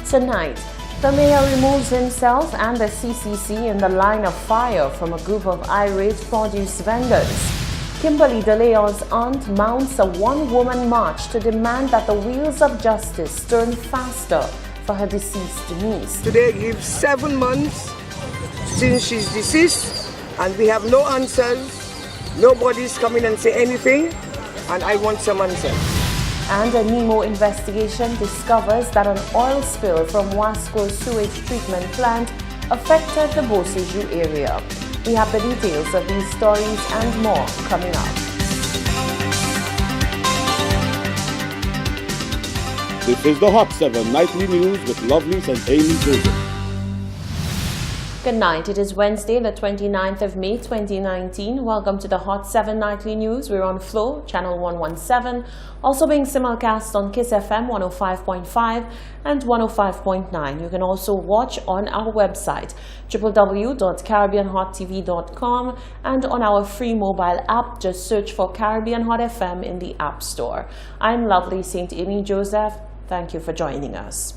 Tonight, the mayor removes himself and the CCC in the line of fire from a group of irate produce vendors. Kimberly De Leon's aunt mounts a one-woman march to demand that the wheels of justice turn faster for her deceased niece. Today gives 7 months since she's deceased and we have no answers. Nobody's coming and say anything, and I want some answers. And a NEMO investigation discovers that an oil spill from Wasco sewage treatment plant affected the Beausejour area. We have the details of these stories and more coming up. This is the Hot 7 Nightly News with Lovely and Amy Joseph. Good night. It is Wednesday, the 29th of May, 2019. Welcome to the Hot 7 Nightly News. We're on Flow, channel 117, also being simulcast on Kiss FM 105.5 and 105.9. You can also watch on our website, www.caribbeanhottv.com, and on our free mobile app. Just search for Caribbean Hot FM in the App Store. I'm Lovely St. Amy Joseph. Thank you for joining us.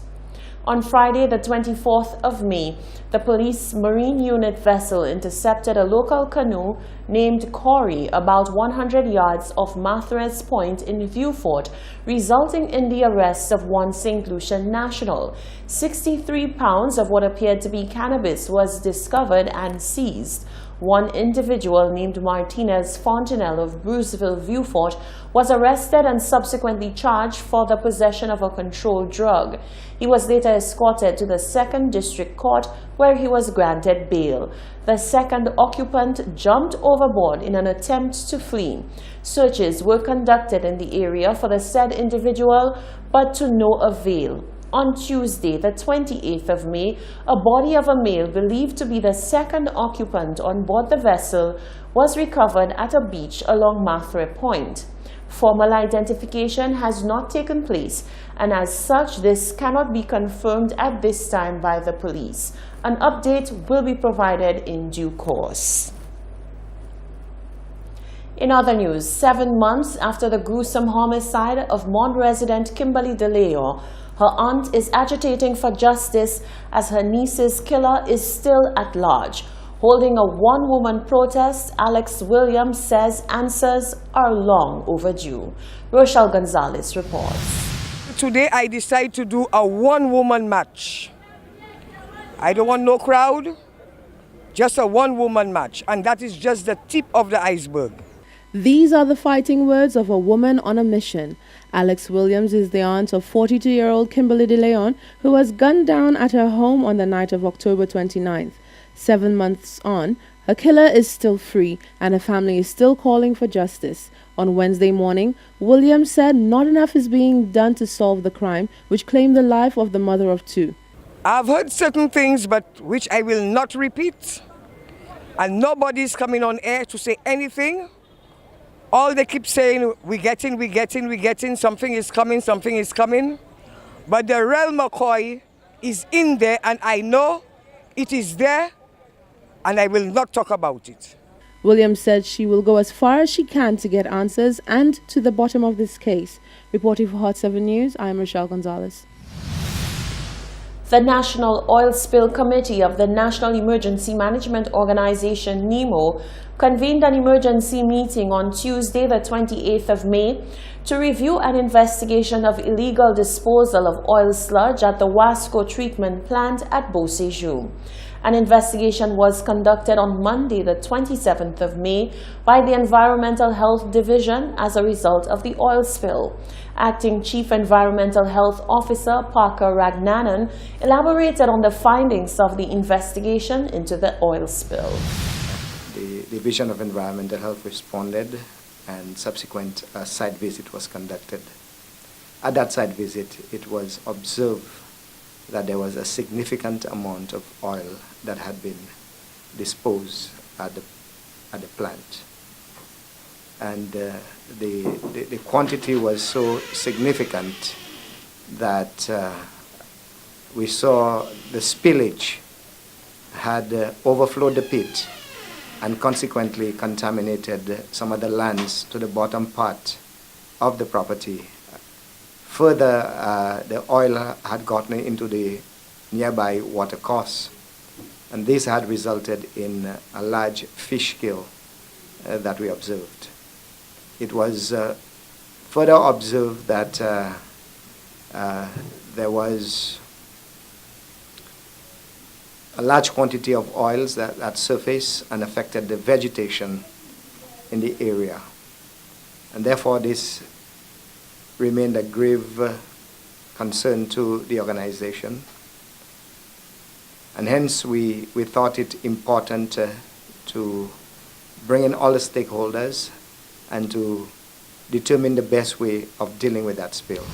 On Friday, the 24th of May, the police marine unit vessel intercepted a local canoe named Corey about 100 yards off Mathres Point in Vieux-Fort, resulting in the arrest of one St. Lucian national. 63 pounds of what appeared to be cannabis was discovered and seized. One individual named Martinez Fontenelle of Bruceville, Vieux-Fort, was arrested and subsequently charged for the possession of a controlled drug. He was later escorted to the 2nd District Court, where he was granted bail. The second occupant jumped overboard in an attempt to flee. Searches were conducted in the area for the said individual, but to no avail. On Tuesday, the 28th of May, a body of a male believed to be the second occupant on board the vessel was recovered at a beach along Mathre Point. Formal identification has not taken place, and as such, this cannot be confirmed at this time by the police. An update will be provided in due course. In other news, 7 months after the gruesome homicide of Mont resident Kimberly De Leon, her aunt is agitating for justice as her niece's killer is still at large. Holding a one-woman protest, Alex Williams says answers are long overdue. Rochelle Gonzalez reports. Today I decide to do a one-woman match. I don't want no crowd, just a one-woman match, and that is just the tip of the iceberg. These are the fighting words of a woman on a mission. Alex Williams is the aunt of 42-year-old Kimberly De Leon, who was gunned down at her home on the night of October 29th. 7 months on, her killer is still free, and her family is still calling for justice. On Wednesday morning, Williams said not enough is being done to solve the crime, which claimed the life of the mother of two. I've heard certain things, but which I will not repeat, and nobody's coming on air to say anything. All they keep saying, we're getting, something is coming. But the real McCoy is in there, and I know it is there, and I will not talk about it. Williams said she will go as far as she can to get answers and to the bottom of this case. Reporting for Hot 7 News, I am Rochelle Gonzalez. The National Oil Spill Committee of the National Emergency Management Organization, NEMO, convened an emergency meeting on Tuesday, the 28th of May, to review an investigation of illegal disposal of oil sludge at the Wasco treatment plant at Beausejour. An investigation was conducted on Monday, the 27th of May, by the Environmental Health Division as a result of the oil spill. Acting Chief Environmental Health Officer Parker Ragnanan elaborated on the findings of the investigation into the oil spill. The Division of Environmental Health responded, and subsequent site visit was conducted. At that site visit, it was observed that there was a significant amount of oil that had been disposed at the plant. And the quantity was so significant that we saw the spillage had overflowed the pit and consequently contaminated some of the lands to the bottom part of the property Further, the oil had gotten into the nearby watercourse, and this had resulted in a large fish kill that we observed. It was further observed that there was a large quantity of oils that surfaced and affected the vegetation in the area. And therefore, this remained a grave concern to the organization. And hence, we thought it important to bring in all the stakeholders and to determine the best way of dealing with that spill.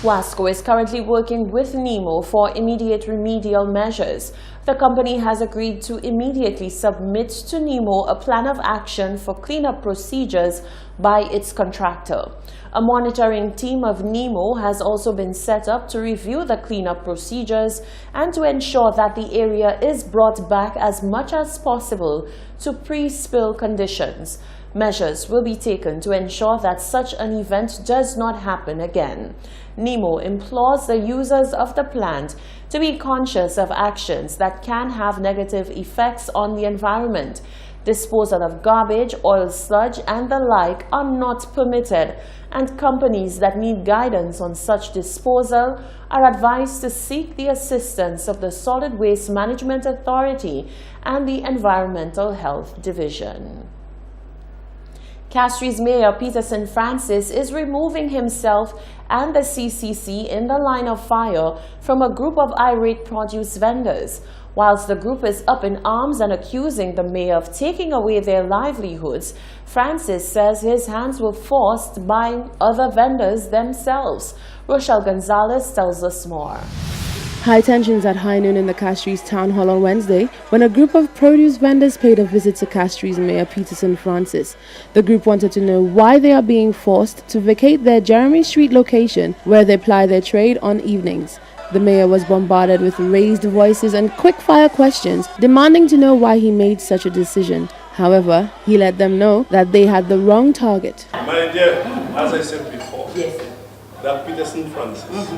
WASCO is currently working with NEMO for immediate remedial measures. The company has agreed to immediately submit to NEMO a plan of action for cleanup procedures by its contractor. A monitoring team of NEMO has also been set up to review the cleanup procedures and to ensure that the area is brought back as much as possible to pre-spill conditions. Measures will be taken to ensure that such an event does not happen again. NEMO implores the users of the plant to be conscious of actions that can have negative effects on the environment. Disposal of garbage, oil sludge, and the like are not permitted, and companies that need guidance on such disposal are advised to seek the assistance of the Solid Waste Management Authority and the Environmental Health Division. Castries Mayor Peterson Francis is removing himself and the CCC in the line of fire from a group of irate produce vendors. Whilst the group is up in arms and accusing the mayor of taking away their livelihoods, Francis says his hands were forced by other vendors themselves. Rochelle Gonzalez tells us more. High tensions at high noon in the Castries Town Hall on Wednesday when a group of produce vendors paid a visit to Castries Mayor Peterson Francis. The group wanted to know why they are being forced to vacate their Jeremy Street location where they ply their trade on evenings. The mayor was bombarded with raised voices and quick-fire questions, demanding to know why he made such a decision. However, he let them know that they had the wrong target. My dear, as I said before, that Peterson Francis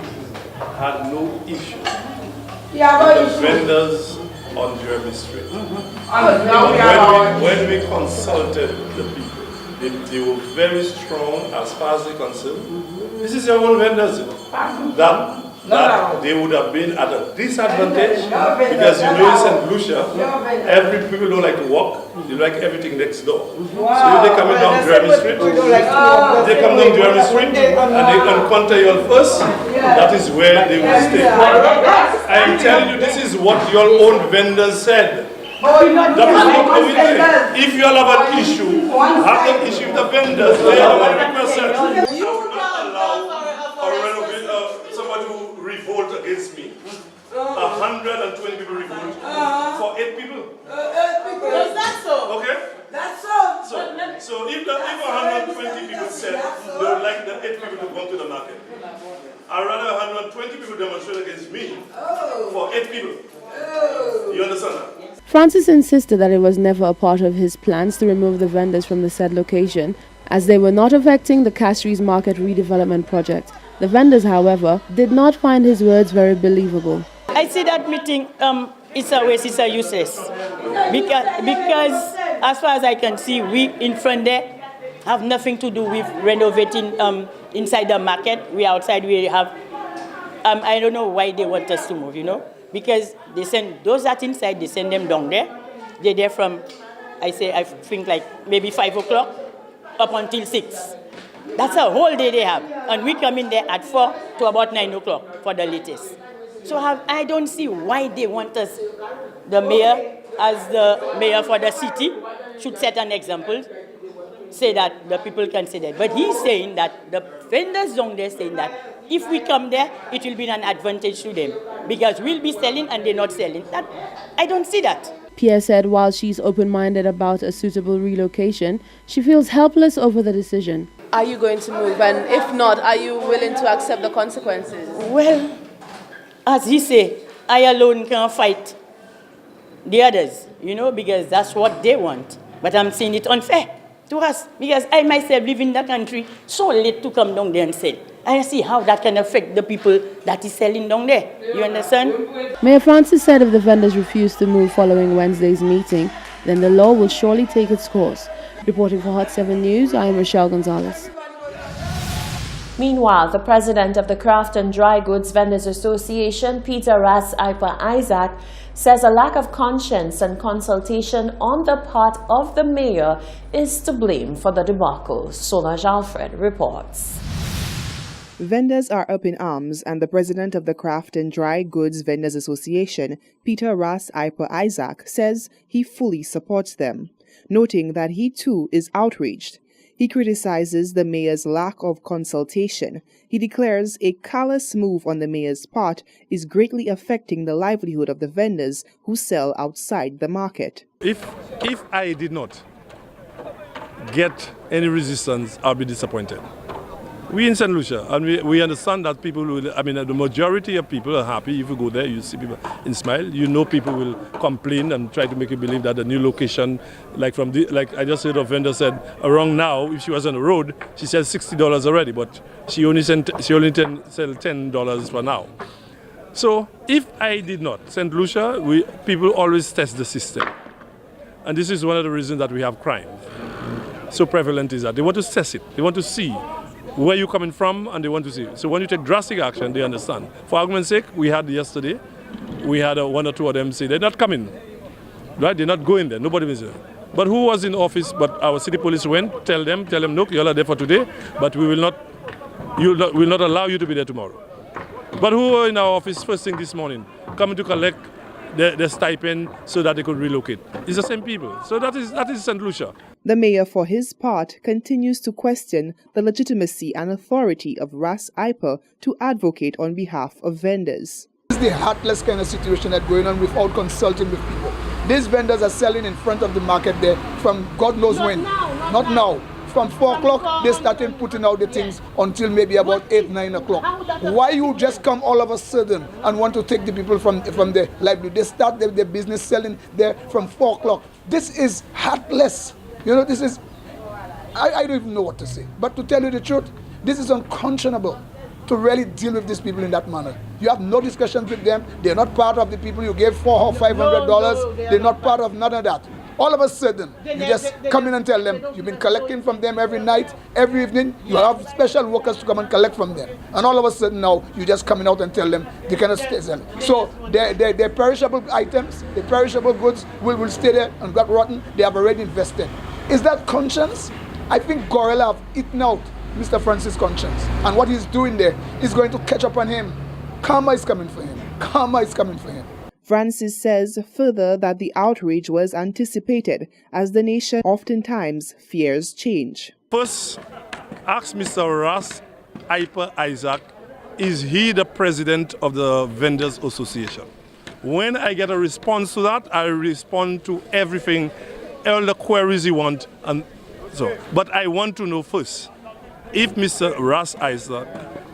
had no issue with the vendors on Jeremy Street. When we consulted the people, they were very strong as far as they're concerned. This is your own vendors, that they would have been at a disadvantage because you know in St. Lucia, every people don't like to walk, they like everything next door. So if they come down Jeremy Street, they come down Jeremy Street and they encounter you all first, that is where they will stay. I am telling you, this is what your own vendors said. That is not how we think. If you all have an issue, have an issue with the vendors. They are 100%. I will not allow somebody who revolt against me. 120 people revolt for 8 people. Is that so? Okay? That's so. So if 120 people said they would like the 8 people to come to the market, I'd rather 120 people demonstrate against me for 8 people. You understand that? Francis insisted that it was never a part of his plans to remove the vendors from the said location, as they were not affecting the Castries Market redevelopment project. The vendors, however, did not find his words very believable. I see that meeting, it's a waste, it's a useless. Because as far as I can see, we in front there have nothing to do with renovating inside the market. We outside, we have, I don't know why they want us to move, you know. Because they send those that inside, they send them down there. They're there from, I think like maybe 5 o'clock up until 6. That's a whole day they have. And we come in there at 4 to about 9 o'clock for the latest. So I don't see why they want us, the mayor, as the mayor for the city, should set an example, say that the people can say that. But he's saying that the vendors down there saying that if we come there, it will be an advantage to them. Because we'll be selling and they're not selling. That, I don't see that. Pierre said while she's open-minded about a suitable relocation, she feels helpless over the decision. Are you going to move? And if not, are you willing to accept the consequences? Well, as he say, I alone can't fight the others, you know, because that's what they want. But I'm seeing it unfair to us, because I myself live in the country so late to come down there and sell. I see how that can affect the people that is selling down there. You understand? Mayor Francis said if the vendors refuse to move following Wednesday's meeting, then the law will surely take its course. Reporting for Hot 7 News, I am Rochelle Gonzalez. Meanwhile, the president of the Craft and Dry Goods Vendors Association, Peter Ras Isaac, says a lack of conscience and consultation on the part of the mayor is to blame for the debacle. Solange Alfred reports. Vendors are up in arms, and the president of the Craft and Dry Goods Vendors Association, Peter Ras Isaac, says he fully supports them, noting that he too is outraged. He criticizes the mayor's lack of consultation. He declares a callous move on the mayor's part is greatly affecting the livelihood of the vendors who sell outside the market. If I did not get any resistance, I'll be disappointed. We in St. Lucia, and we understand that people will, the majority of people are happy. If you go there, you see people in smile. You know people will complain and try to make you believe that the new location, like I just heard a vendor said, around now, if she was on the road, she said $60 already, but she only sell $10 for now. So if I did not, St. Lucia, people always test the system. And this is one of the reasons that we have crime. So prevalent is that. They want to test it. They want to see where you're coming from, and they want to see. So when you take drastic action, they understand. For argument's sake, we had yesterday, one or two of them say they're not coming, right? They're not going there. Nobody was there. But who was in office? But our city police went, tell them, look, you're not there for today, but we will not allow you to be there tomorrow. But who were in our office first thing this morning, coming to collect their stipend so that they could relocate? It's the same people. So that is St. Lucia. The mayor, for his part, continues to question the legitimacy and authority of Ras Iper to advocate on behalf of vendors. This is the heartless kind of situation that's going on without consulting with people. These vendors are selling in front of the market there from God knows when. Not now. From 4 o'clock, they started putting out the things until maybe about 8, 9 o'clock. Why you just come all of a sudden and want to take the people from the livelihood? They start their business selling there from 4 o'clock. This is heartless. You know, this is, I don't even know what to say. But to tell you the truth, this is unconscionable to really deal with these people in that manner. You have no discussions with them. They're not part of the people you gave $400 or $500. They're not part of none of that. All of a sudden, you just come in and tell them, you've been collecting from them every night, every evening, you have special workers to come and collect from them. And all of a sudden now, you're just coming out and tell them they cannot stay there. So their perishable items, the perishable goods will stay there and got rotten. They have already invested. Is that conscience? I think Gorilla have eaten out Mr. Francis' conscience. And what he's doing there is going to catch up on him. Karma is coming for him. Karma is coming for him. Francis says further that the outrage was anticipated, as the nation oftentimes fears change. First, ask Mr. Ras Isaac, is he the president of the Vendors Association? When I get a response to that, I respond to everything, all the queries you want. And so, but I want to know first if Mr. Ras Isaac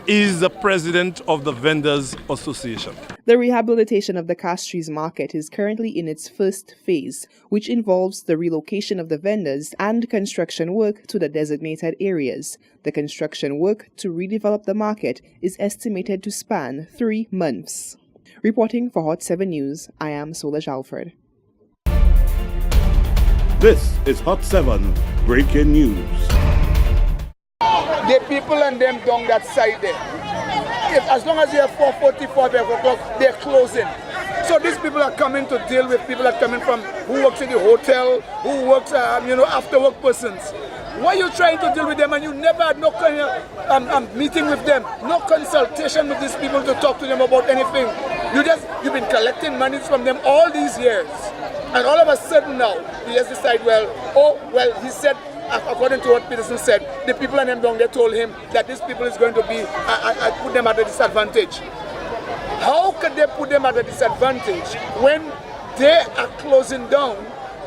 is the president of the Vendors Association. The rehabilitation of the Castries market is currently in its first phase, which involves the relocation of the vendors and construction work to the designated areas. The construction work to redevelop the market is estimated to span 3 months. Reporting for Hot 7 News, I am Solange Alfred. This is Hot 7 Breaking News. The people and them down that side there. As long as you have 4:40, 5 o'clock, they're closing. So these people are coming to deal with people that are coming from who works in the hotel, who works, after work persons. Why are you trying to deal with them and you never had no kind of meeting with them, no consultation with these people to talk to them about anything? You've been collecting money from them all these years, and all of a sudden now you just decide, he said. According to what Peterson said, the people and them down there told him that these people is going to be, put them at a disadvantage. How could they put them at a disadvantage when they are closing down?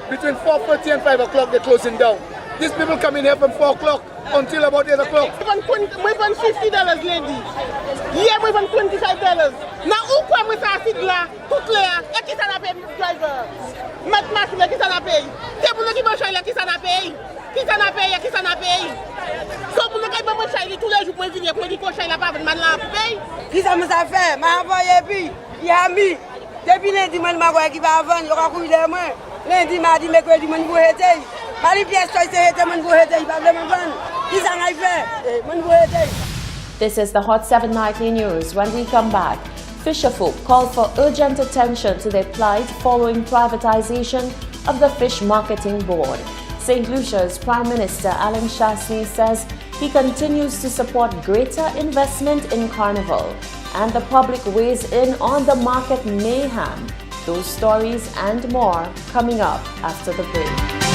Between 4:30 and 5 o'clock, they're closing down. These people come in here from 4 o'clock until about 8 o'clock. We want $50, lady. Yeah, we want $25. Now, who come with our sigla? Tout clair. Et qui s'en a payé, driver? Mat machine, qui s'en a payé? Table qui mange, qui s'en a payé? Qui ça n'a payé, qui ça n'a payé? So pour nous qui pas manger tous les jours pour venir pour dire qu'on chaille la pas man là paye. Qui ça me ça fait? M'a envoyé puis il a mis depuis lundi moi m'a voyé qui va vendre, il va courir les mains. Lundi, mardi, mercredi, moi vous aider. Mali pièce toi c'est aider moi vous aider, pas vraiment vendre. Qui ça n'a fait? Moi vous aider. This is the Hot 7 Nightly News. When we come back, fisherfolk call for urgent attention to their plight following privatization of the Fish Marketing Board. St. Lucia's Prime Minister Alan Shastney says he continues to support greater investment in Carnival, and the public weighs in on the market mayhem. Those stories and more coming up after the break.